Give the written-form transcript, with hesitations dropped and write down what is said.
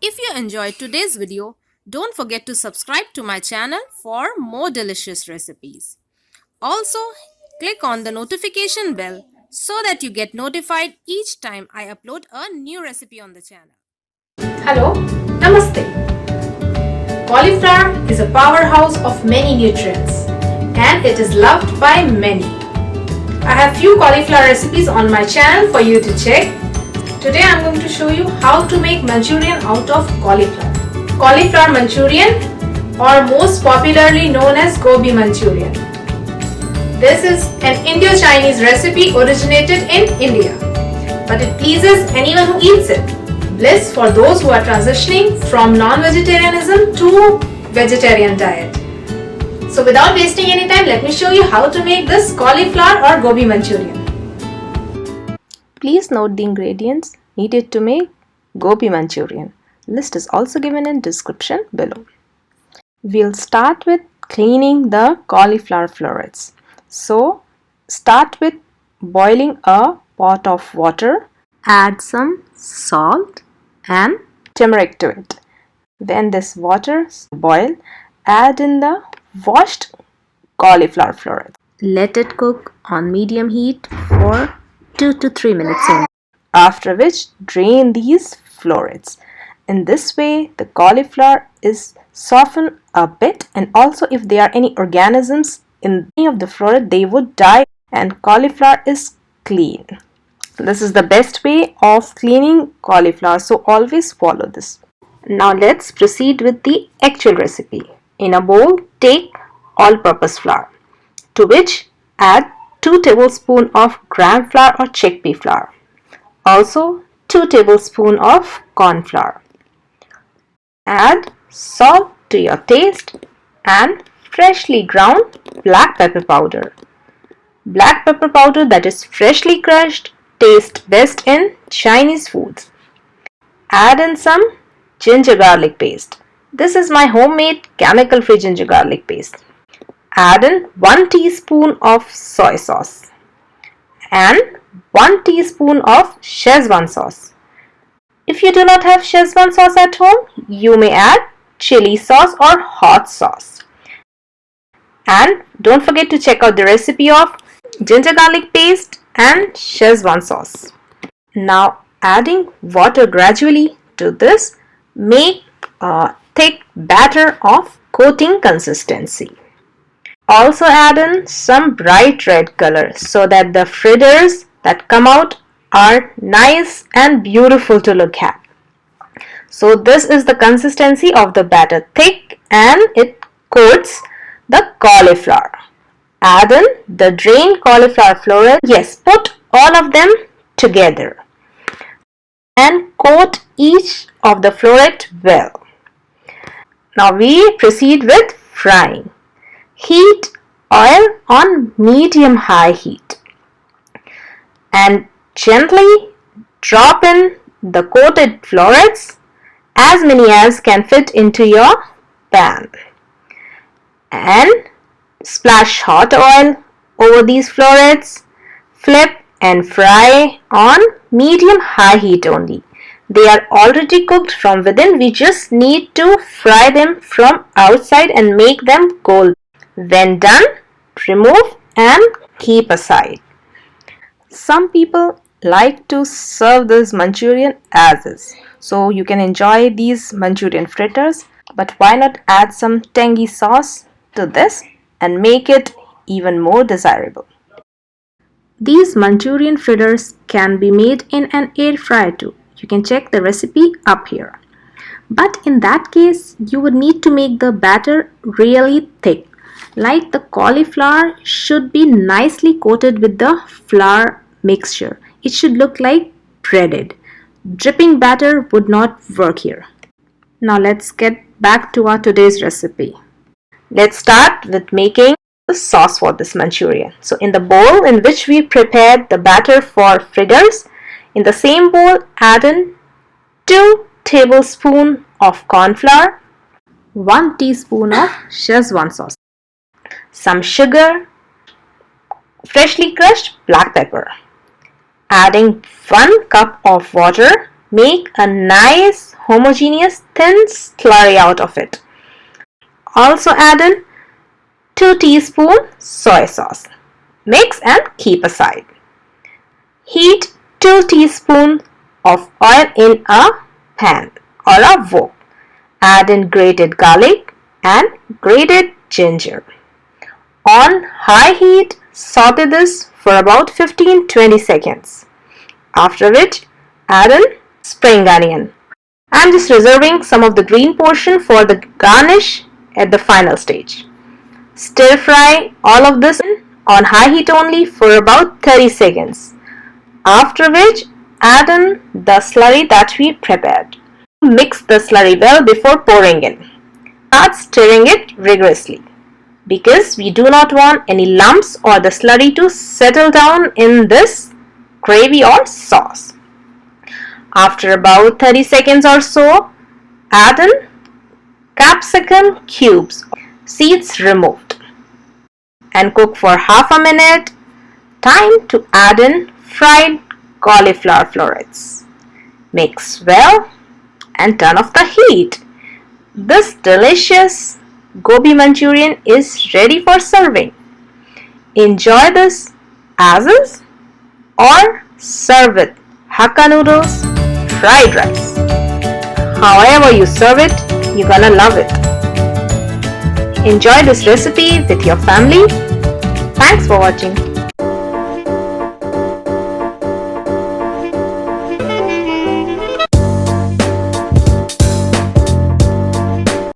If you enjoyed today's video, don't forget to subscribe to my channel for more delicious recipes. Also, click on the notification bell so that you get notified each time I upload a new recipe on the channel. Hello, Namaste. Cauliflower is a powerhouse of many nutrients and it is loved by many. I have few cauliflower recipes on my channel for you to check. Today I am going to show you how to make Manchurian out of cauliflower. Cauliflower Manchurian, or most popularly known as Gobi Manchurian. This is an Indo-Chinese recipe originated in India, but it pleases anyone who eats it. Bliss for those who are transitioning from non-vegetarianism to vegetarian diet. So without wasting any time, let me show you how to make this cauliflower or Gobi Manchurian. Please note the ingredients needed to make Gobi Manchurian. List is also given in description below. We'll start with cleaning the cauliflower florets. So start with boiling a pot of water. Add some salt and turmeric to it. When this water boils, add in the washed cauliflower florets. Let it cook on medium heat for 2 to 3 minutes only. After which, drain these florets. In this way, the cauliflower is softened a bit, and also if there are any organisms in any of the floret, they would die, and cauliflower is clean. This is the best way of cleaning cauliflower, so always follow this. Now let's proceed with the actual recipe. In a bowl, take all-purpose flour, to which add 2 tablespoons of gram flour or chickpea flour. Also 2 tablespoons of corn flour. Add salt to your taste and freshly ground black pepper powder. Black pepper powder that is freshly crushed tastes best in Chinese foods. Add in some ginger garlic paste. This is my homemade chemical-free ginger garlic paste. Add in 1 teaspoon of soy sauce and 1 teaspoon of Schezwan sauce. If you do not have Schezwan sauce at home, you may add chili sauce or hot sauce. And don't forget to check out the recipe of ginger garlic paste and Schezwan sauce. Now adding water gradually to this, make a thick batter of coating consistency. Also add in some bright red color so that the fritters that come out are nice and beautiful to look at. So this is the consistency of the batter, thick, and it coats the cauliflower. Add in the drained cauliflower floret. Yes, put all of them together and coat each of the floret well. Now we proceed with frying. Heat oil on medium-high heat and gently drop in the coated florets, as many as can fit into your pan, and splash hot oil over these florets. Flip and fry on medium-high heat only. They are already cooked from within. We just need to fry them from outside and make them golden. When done, remove and keep aside. Some people like to serve this Manchurian as is. So you can enjoy these Manchurian fritters, but why not add some tangy sauce to this and make it even more desirable. These Manchurian fritters can be made in an air fryer too. You can check the recipe up here. But in that case, you would need to make the batter really thick. Like the cauliflower should be nicely coated with the flour mixture. It should look like breaded. Dripping batter would not work here. Now let's get back to our today's recipe. Let's start with making the sauce for this Manchurian. So in the bowl in which we prepared the batter for fritters, in the same bowl add in 2 tablespoons of corn flour, 1 teaspoon of Schezwan sauce, some sugar, freshly crushed black pepper. Adding 1 cup of water, make a nice homogeneous thin slurry out of it. Also add in 2 teaspoons soy sauce. Mix and keep aside. Heat 2 teaspoons of oil in a pan or a wok. Add in grated garlic and grated ginger. On high heat, saute this for about 15-20 seconds. After which, add in spring onion. I am just reserving some of the green portion for the garnish at the final stage. Stir fry all of this on high heat only for about 30 seconds. After which, add in the slurry that we prepared. Mix the slurry well before pouring in. Start stirring it rigorously because we do not want any lumps or the slurry to settle down in this gravy or sauce. After about 30 seconds or so, add in capsicum cubes, seeds removed, and cook for half a minute. Time to add in fried cauliflower florets. Mix well and turn off the heat. This delicious Gobi Manchurian is ready for serving. Enjoy this as is or serve with Hakka noodles, fried rice. However you serve it, you're gonna love it. Enjoy this recipe with your family. Thanks for watching.